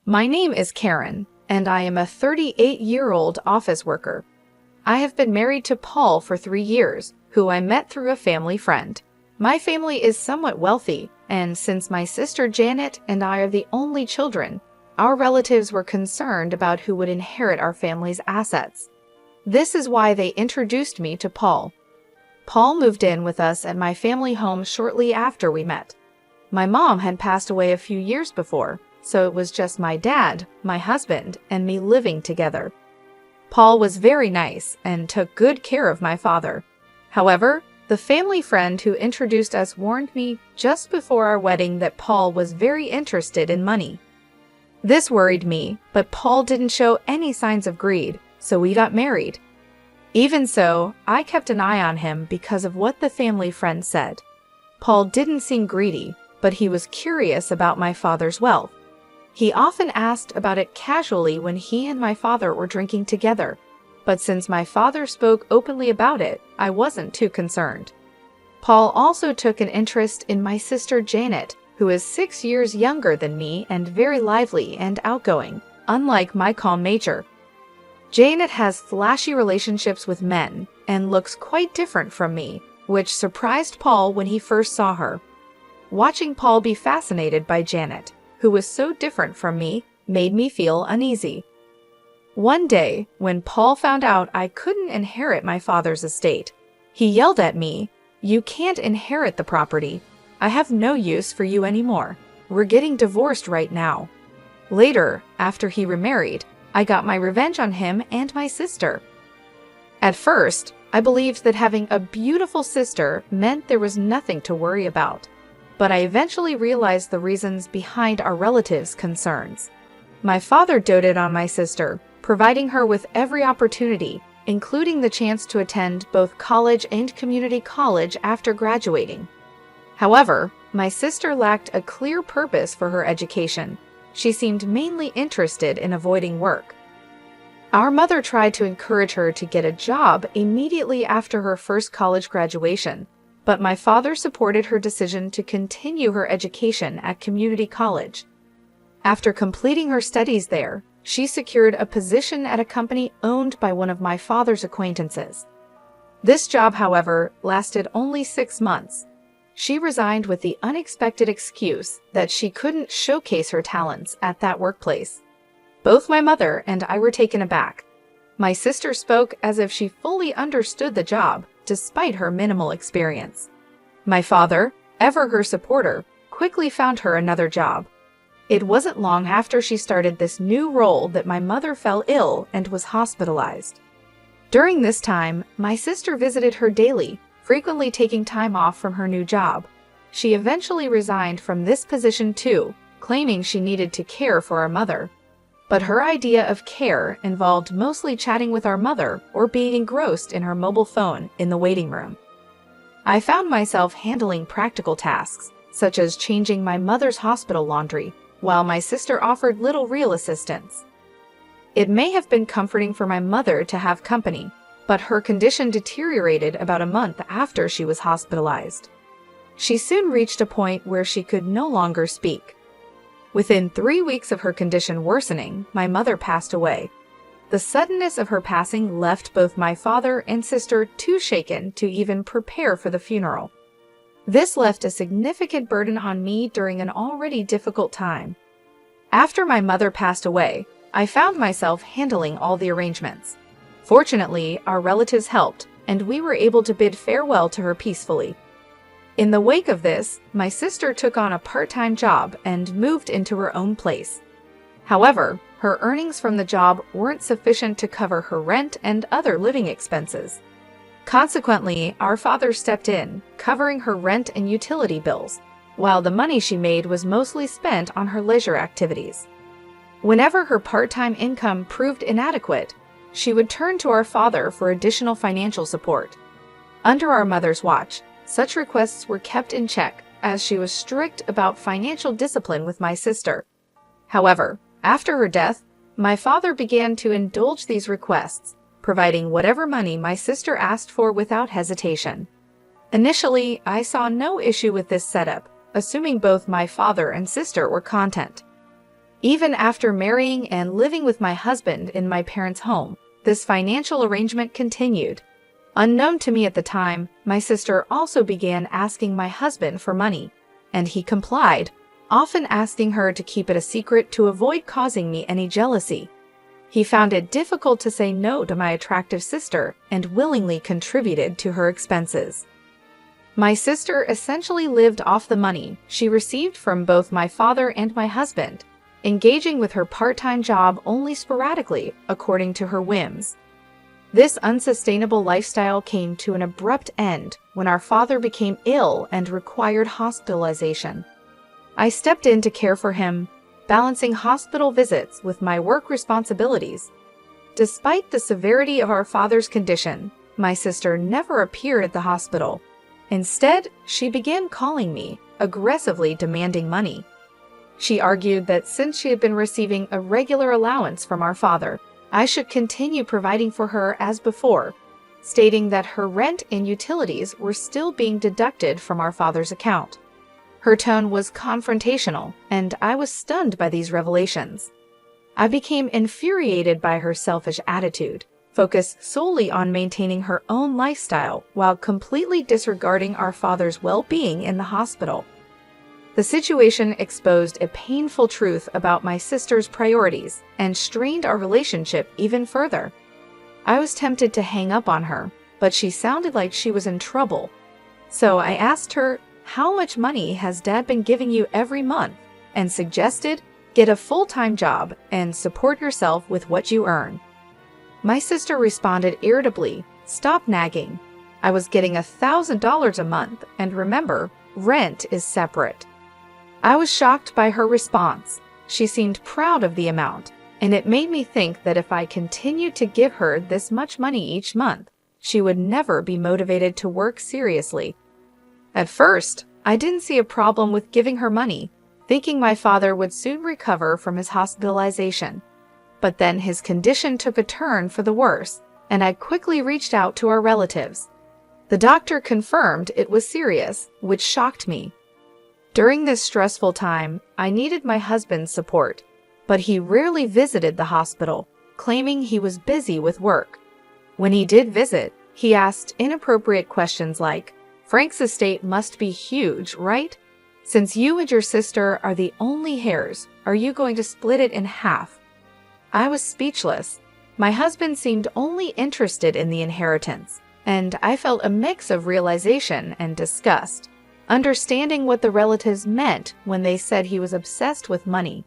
My name is Karen, and I am a 38-year-old office worker. I have been married to Paul for 3 years, who I met through a family friend. My family is somewhat wealthy, and since my sister Janet and I are the only children, our relatives were concerned about who would inherit our family's assets. This is why they introduced me to Paul. Paul moved in with us at my family home shortly after we met. My mom had passed away a few years before, so it was just my dad, my husband, and me living together. Paul was very nice and took good care of my father. However, the family friend who introduced us warned me just before our wedding that Paul was very interested in money. This worried me, but Paul didn't show any signs of greed, so we got married. Even so, I kept an eye on him because of what the family friend said. Paul didn't seem greedy, but he was curious about my father's wealth. He often asked about it casually when he and my father were drinking together, but since my father spoke openly about it, I wasn't too concerned. Paul also took an interest in my sister Janet, who is 6 years younger than me and very lively and outgoing, unlike my calm nature. Janet has flashy relationships with men and looks quite different from me, which surprised Paul when he first saw her. Watching Paul be fascinated by Janet, who was so different from me, made me feel uneasy. One day, when Paul found out I couldn't inherit my father's estate, he yelled at me, "You can't inherit the property. I have no use for you anymore. We're getting divorced right now." Later, after he remarried, I got my revenge on him and my sister. At first, I believed that having a beautiful sister meant there was nothing to worry about. But I eventually realized the reasons behind our relatives' concerns. My father doted on my sister, providing her with every opportunity, including the chance to attend both college and community college after graduating. However, my sister lacked a clear purpose for her education. She seemed mainly interested in avoiding work. Our mother tried to encourage her to get a job immediately after her first college graduation, but my father supported her decision to continue her education at community college. After completing her studies there, she secured a position at a company owned by one of my father's acquaintances. This job, however, lasted only 6 months. She resigned with the unexpected excuse that she couldn't showcase her talents at that workplace. Both my mother and I were taken aback. My sister spoke as if she fully understood the job, despite her minimal experience. My father, ever her supporter, quickly found her another job. It wasn't long after she started this new role that my mother fell ill and was hospitalized. During this time, my sister visited her daily, frequently taking time off from her new job. She eventually resigned from this position too, claiming she needed to care for our mother. But her idea of care involved mostly chatting with our mother or being engrossed in her mobile phone in the waiting room. I found myself handling practical tasks, such as changing my mother's hospital laundry, while my sister offered little real assistance. It may have been comforting for my mother to have company, but her condition deteriorated about a month after she was hospitalized. She soon reached a point where she could no longer speak. Within 3 weeks of her condition worsening, my mother passed away. The suddenness of her passing left both my father and sister too shaken to even prepare for the funeral. This left a significant burden on me during an already difficult time. After my mother passed away, I found myself handling all the arrangements. Fortunately, our relatives helped, and we were able to bid farewell to her peacefully. In the wake of this, my sister took on a part-time job and moved into her own place. However, her earnings from the job weren't sufficient to cover her rent and other living expenses. Consequently, our father stepped in, covering her rent and utility bills, while the money she made was mostly spent on her leisure activities. Whenever her part-time income proved inadequate, she would turn to our father for additional financial support. Under our mother's watch, such requests were kept in check, as she was strict about financial discipline with my sister. However, after her death, my father began to indulge these requests, providing whatever money my sister asked for without hesitation. Initially, I saw no issue with this setup, assuming both my father and sister were content. Even after marrying and living with my husband in my parents' home, this financial arrangement continued. Unknown to me at the time, my sister also began asking my husband for money, and he complied, often asking her to keep it a secret to avoid causing me any jealousy. He found it difficult to say no to my attractive sister and willingly contributed to her expenses. My sister essentially lived off the money she received from both my father and my husband, engaging with her part-time job only sporadically according to her whims. This unsustainable lifestyle came to an abrupt end when our father became ill and required hospitalization. I stepped in to care for him, balancing hospital visits with my work responsibilities. Despite the severity of our father's condition, my sister never appeared at the hospital. Instead, she began calling me, aggressively demanding money. She argued that since she had been receiving a regular allowance from our father, I should continue providing for her as before, stating that her rent and utilities were still being deducted from our father's account. Her tone was confrontational, and I was stunned by these revelations. I became infuriated by her selfish attitude, focused solely on maintaining her own lifestyle while completely disregarding our father's well-being in the hospital. The situation exposed a painful truth about my sister's priorities and strained our relationship even further. I was tempted to hang up on her, but she sounded like she was in trouble. So I asked her, "How much money has Dad been giving you every month?" and suggested, "Get a full-time job and support yourself with what you earn." My sister responded irritably, "Stop nagging. I was getting $1,000 a month, and remember, rent is separate." I was shocked by her response. She seemed proud of the amount, and it made me think that if I continued to give her this much money each month, she would never be motivated to work seriously. At first, I didn't see a problem with giving her money, thinking my father would soon recover from his hospitalization. But then his condition took a turn for the worse, and I quickly reached out to our relatives. The doctor confirmed it was serious, which shocked me. During this stressful time, I needed my husband's support, but he rarely visited the hospital, claiming he was busy with work. When he did visit, he asked inappropriate questions like, "Frank's estate must be huge, right? Since you and your sister are the only heirs, are you going to split it in half?" I was speechless. My husband seemed only interested in the inheritance, and I felt a mix of realization and disgust, understanding what the relatives meant when they said he was obsessed with money.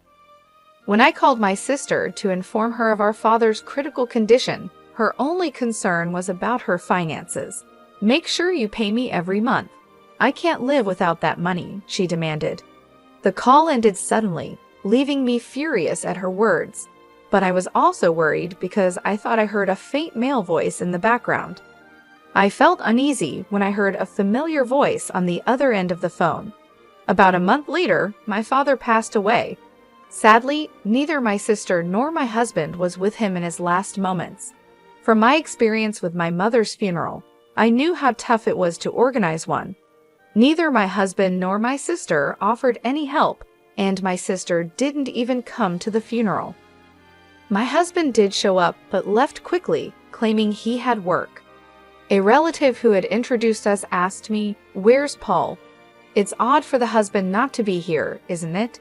When I called my sister to inform her of our father's critical condition, her only concern was about her finances. "Make sure you pay me every month. I can't live without that money," she demanded. The call ended suddenly, leaving me furious at her words. But I was also worried because I thought I heard a faint male voice in the background. I felt uneasy when I heard a familiar voice on the other end of the phone. About a month later, my father passed away. Sadly, neither my sister nor my husband was with him in his last moments. From my experience with my mother's funeral, I knew how tough it was to organize one. Neither my husband nor my sister offered any help, and my sister didn't even come to the funeral. My husband did show up, but left quickly, claiming he had work. A relative who had introduced us asked me, "Where's Paul? It's odd for the husband not to be here, isn't it?"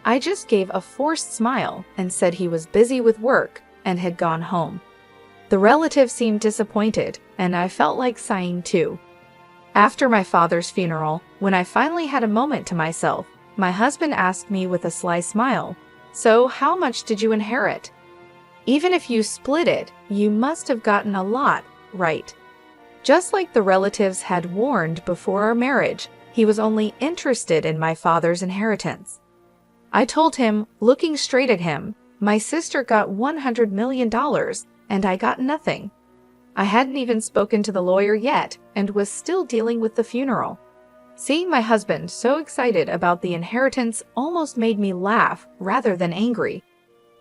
I just gave a forced smile and said he was busy with work and had gone home. The relative seemed disappointed, and I felt like sighing too. After my father's funeral, when I finally had a moment to myself, my husband asked me with a sly smile, "So how much did you inherit? Even if you split it, you must have gotten a lot, right?" Just like the relatives had warned before our marriage, he was only interested in my father's inheritance. I told him, looking straight at him, "My sister got $100 million, and I got nothing." I hadn't even spoken to the lawyer yet, and was still dealing with the funeral. Seeing my husband so excited about the inheritance almost made me laugh rather than angry.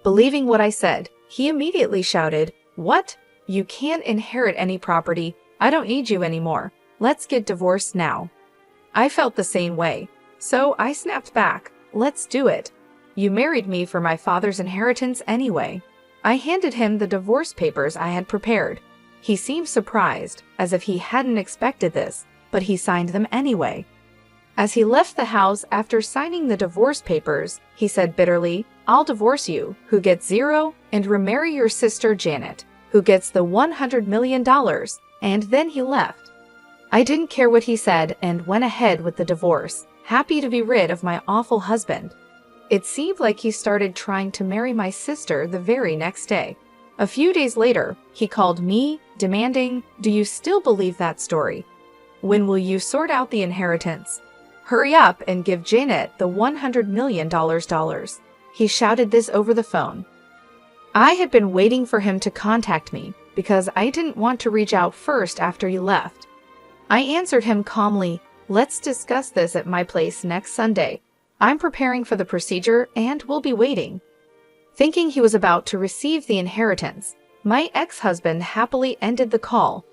Believing what I said, he immediately shouted, "What? You can't inherit any property. I don't need you anymore. Let's get divorced now." I felt the same way, so I snapped back, "Let's do it. You married me for my father's inheritance anyway." I handed him the divorce papers I had prepared. He seemed surprised, as if he hadn't expected this, but he signed them anyway. As he left the house after signing the divorce papers, he said bitterly, "I'll divorce you, who gets 0, and remarry your sister Janet, who gets the $100 million, and then he left. I didn't care what he said and went ahead with the divorce, happy to be rid of my awful husband. It seemed like he started trying to marry my sister the very next day. A few days later, he called me, demanding, "Do you still believe that story? When will you sort out the inheritance? Hurry up and give Janet the $100 million." He shouted this over the phone. I had been waiting for him to contact me because I didn't want to reach out first after he left. I answered him calmly, "Let's discuss this at my place next Sunday. I'm preparing for the procedure and will be waiting." Thinking he was about to receive the inheritance, my ex-husband happily ended the call.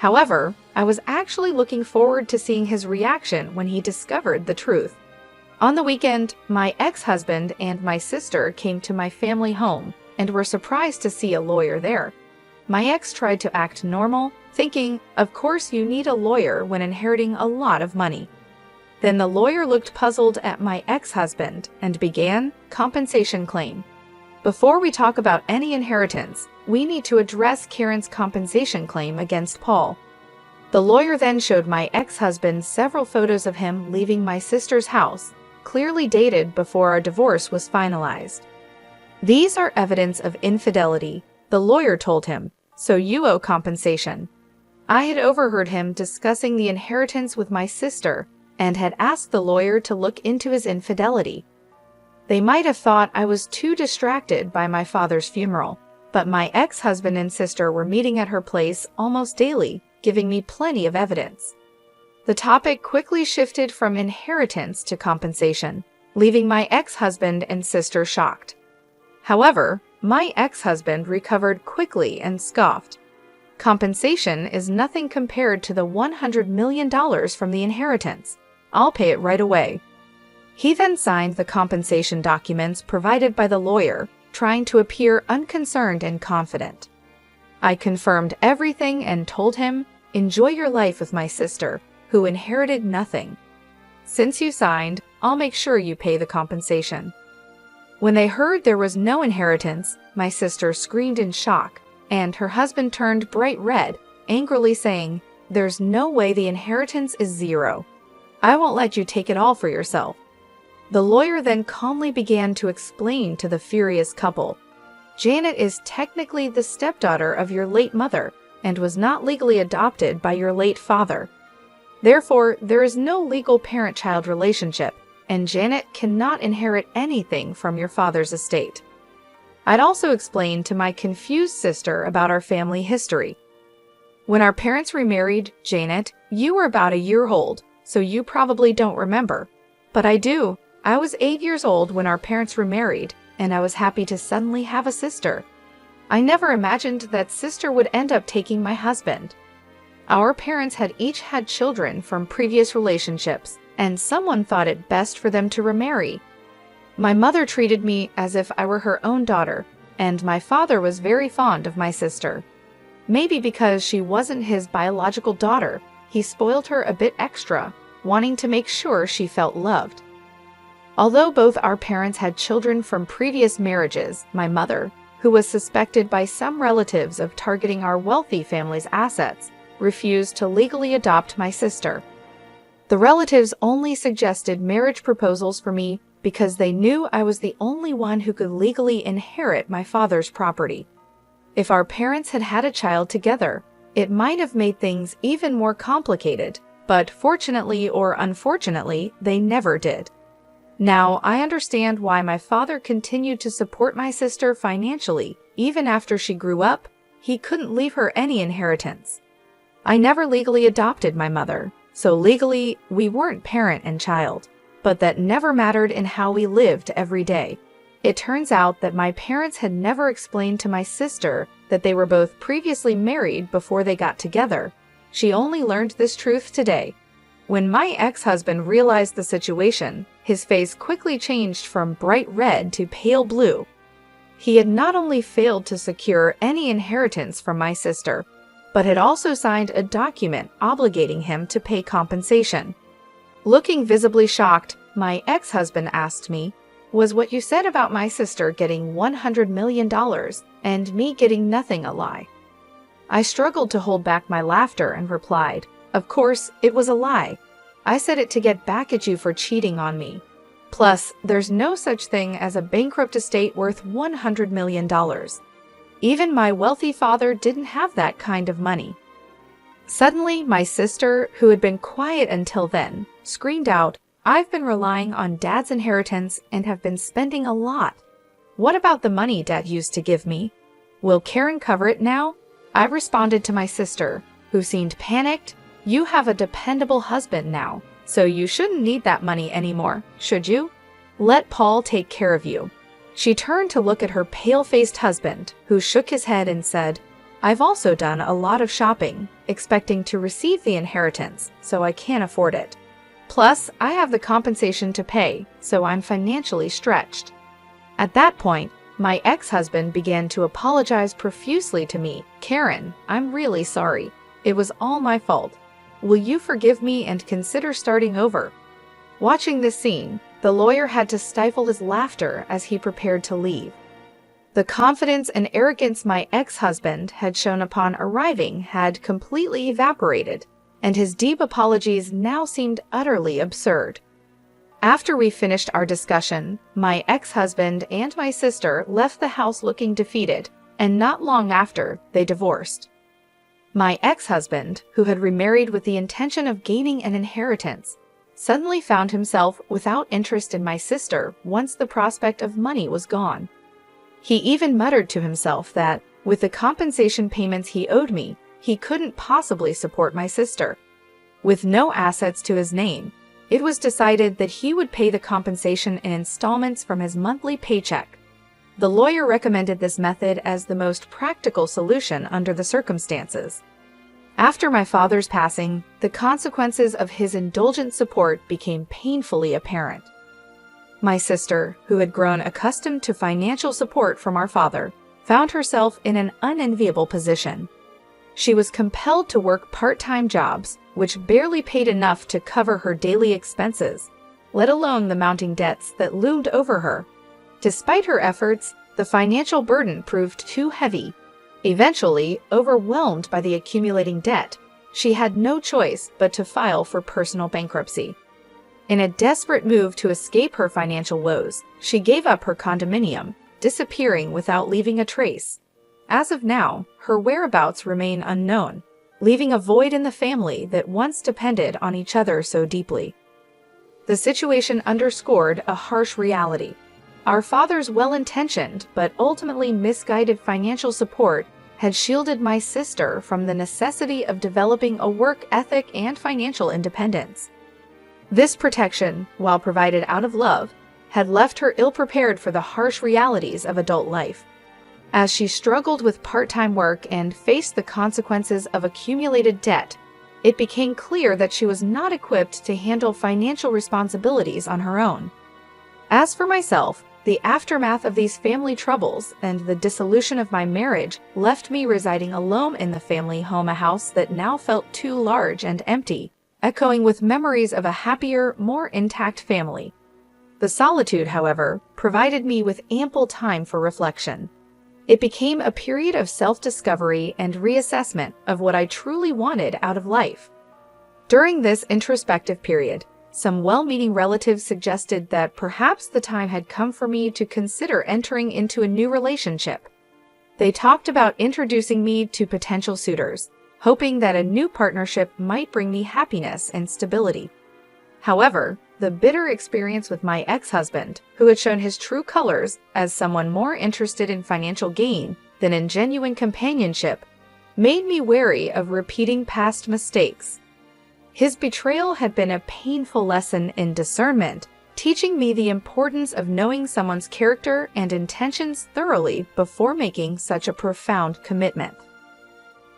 However, I was actually looking forward to seeing his reaction when he discovered the truth. On the weekend, my ex-husband and my sister came to my family home and were surprised to see a lawyer there. My ex tried to act normal, thinking, "Of course you need a lawyer when inheriting a lot of money." Then the lawyer looked puzzled at my ex-husband and began compensation claim. Before we talk about any inheritance, we need to address Karen's compensation claim against Paul. The lawyer then showed my ex-husband several photos of him leaving my sister's house, clearly dated before our divorce was finalized. "These are evidence of infidelity," the lawyer told him, "so you owe compensation." I had overheard him discussing the inheritance with my sister and had asked the lawyer to look into his infidelity. They might have thought I was too distracted by my father's funeral, but my ex-husband and sister were meeting at her place almost daily, giving me plenty of evidence. The topic quickly shifted from inheritance to compensation, leaving my ex-husband and sister shocked. However, my ex-husband recovered quickly and scoffed. "Compensation is nothing compared to the $100 million from the inheritance. I'll pay it right away." He then signed the compensation documents provided by the lawyer, trying to appear unconcerned and confident. I confirmed everything and told him, "Enjoy your life with my sister, who inherited nothing. Since you signed, I'll make sure you pay the compensation." When they heard there was no inheritance, my sister screamed in shock, and her husband turned bright red, angrily saying, "There's no way the inheritance is 0. I won't let you take it all for yourself." The lawyer then calmly began to explain to the furious couple, "Janet is technically the stepdaughter of your late mother and was not legally adopted by your late father. Therefore, there is no legal parent-child relationship, and Janet cannot inherit anything from your father's estate." I'd also explained to my confused sister about our family history. "When our parents remarried, Janet, you were about a year old, so you probably don't remember. But I do. I was 8 years old when our parents remarried, and I was happy to suddenly have a sister. I never imagined that sister would end up taking my husband. Our parents had each had children from previous relationships, and someone thought it best for them to remarry. My mother treated me as if I were her own daughter, and my father was very fond of my sister. Maybe because she wasn't his biological daughter, he spoiled her a bit extra, wanting to make sure she felt loved. Although both our parents had children from previous marriages, my mother, who was suspected by some relatives of targeting our wealthy family's assets, refused to legally adopt my sister. The relatives only suggested marriage proposals for me because they knew I was the only one who could legally inherit my father's property. If our parents had had a child together, it might have made things even more complicated, but fortunately or unfortunately, they never did. Now, I understand why my father continued to support my sister financially. Even after she grew up, he couldn't leave her any inheritance. I never legally adopted my mother, so legally, we weren't parent and child, but that never mattered in how we lived every day. It turns out that my parents had never explained to my sister that they were both previously married before they got together. She only learned this truth today. When my ex-husband realized the situation, His face quickly changed from bright red to pale blue. He had not only failed to secure any inheritance from my sister, but had also signed a document obligating him to pay compensation. Looking visibly shocked, my ex-husband asked me, "Was what you said about my sister getting $100 million and me getting nothing a lie?" I struggled to hold back my laughter and replied, "Of course, it was a lie. I said it to get back at you for cheating on me. Plus, there's no such thing as a bankrupt estate worth $100 million. Even my wealthy father didn't have that kind of money." Suddenly, my sister, who had been quiet until then, screamed out, "I've been relying on Dad's inheritance and have been spending a lot. What about the money Dad used to give me? Will Karen cover it now?" I responded to my sister, who seemed panicked, "You have a dependable husband now, so you shouldn't need that money anymore, should you? Let Paul take care of you." She turned to look at her pale-faced husband, who shook his head and said, "I've also done a lot of shopping, expecting to receive the inheritance, so I can't afford it. Plus, I have the compensation to pay, so I'm financially stretched." At that point, my ex-husband began to apologize profusely to me. "Karen, I'm really sorry. It was all my fault. Will you forgive me and consider starting over?" Watching this scene, the lawyer had to stifle his laughter as he prepared to leave. The confidence and arrogance my ex-husband had shown upon arriving had completely evaporated, and his deep apologies now seemed utterly absurd. After we finished our discussion, my ex-husband and my sister left the house looking defeated, and not long after, they divorced. My ex-husband, who had remarried with the intention of gaining an inheritance, suddenly found himself without interest in my sister once the prospect of money was gone. He even muttered to himself that, with the compensation payments he owed me, he couldn't possibly support my sister. With no assets to his name, it was decided that he would pay the compensation in installments from his monthly paycheck. The lawyer recommended this method as the most practical solution under the circumstances. After my father's passing, the consequences of his indulgent support became painfully apparent. My sister, who had grown accustomed to financial support from our father, found herself in an unenviable position. She was compelled to work part-time jobs, which barely paid enough to cover her daily expenses, let alone the mounting debts that loomed over her. Despite her efforts, the financial burden proved too heavy. Eventually, overwhelmed by the accumulating debt, she had no choice but to file for personal bankruptcy. In a desperate move to escape her financial woes, she gave up her condominium, disappearing without leaving a trace. As of now, her whereabouts remain unknown, leaving a void in the family that once depended on each other so deeply. The situation underscored a harsh reality. Our father's well-intentioned but ultimately misguided financial support had shielded my sister from the necessity of developing a work ethic and financial independence. This protection, while provided out of love, had left her ill-prepared for the harsh realities of adult life. As she struggled with part-time work and faced the consequences of accumulated debt, it became clear that she was not equipped to handle financial responsibilities on her own. As for myself, the aftermath of these family troubles and the dissolution of my marriage left me residing alone in the family home, a house that now felt too large and empty, echoing with memories of a happier, more intact family. The solitude, however, provided me with ample time for reflection. It became a period of self-discovery and reassessment of what I truly wanted out of life. During this introspective period, some well-meaning relatives suggested that perhaps the time had come for me to consider entering into a new relationship. They talked about introducing me to potential suitors, hoping that a new partnership might bring me happiness and stability. However, the bitter experience with my ex-husband, who had shown his true colors as someone more interested in financial gain than in genuine companionship, made me wary of repeating past mistakes. His betrayal had been a painful lesson in discernment, teaching me the importance of knowing someone's character and intentions thoroughly before making such a profound commitment.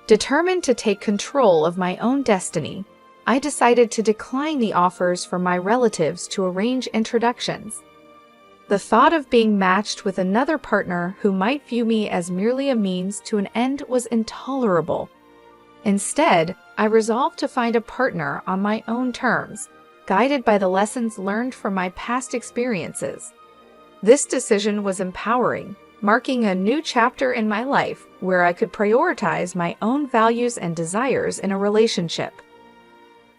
Determined to take control of my own destiny, I decided to decline the offers from my relatives to arrange introductions. The thought of being matched with another partner who might view me as merely a means to an end was intolerable. Instead, I resolved to find a partner on my own terms, guided by the lessons learned from my past experiences. This decision was empowering, marking a new chapter in my life where I could prioritize my own values and desires in a relationship.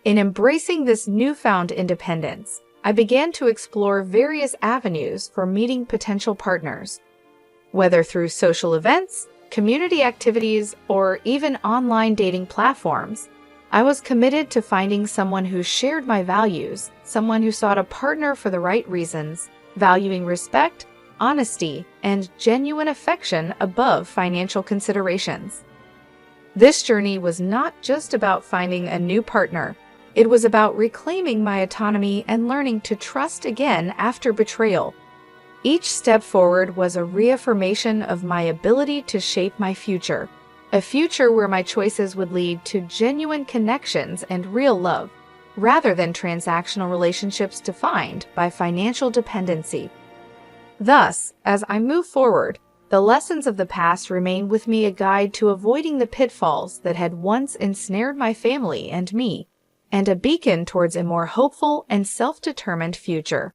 In embracing this newfound independence, I began to explore various avenues for meeting potential partners. Whether through social events, community activities, or even online dating platforms, I was committed to finding someone who shared my values, someone who sought a partner for the right reasons, valuing respect, honesty, and genuine affection above financial considerations. This journey was not just about finding a new partner. It was about reclaiming my autonomy and learning to trust again after betrayal. Each step forward was a reaffirmation of my ability to shape my future, a future where my choices would lead to genuine connections and real love, rather than transactional relationships defined by financial dependency. Thus, as I move forward, the lessons of the past remain with me, a guide to avoiding the pitfalls that had once ensnared my family and me, and a beacon towards a more hopeful and self-determined future.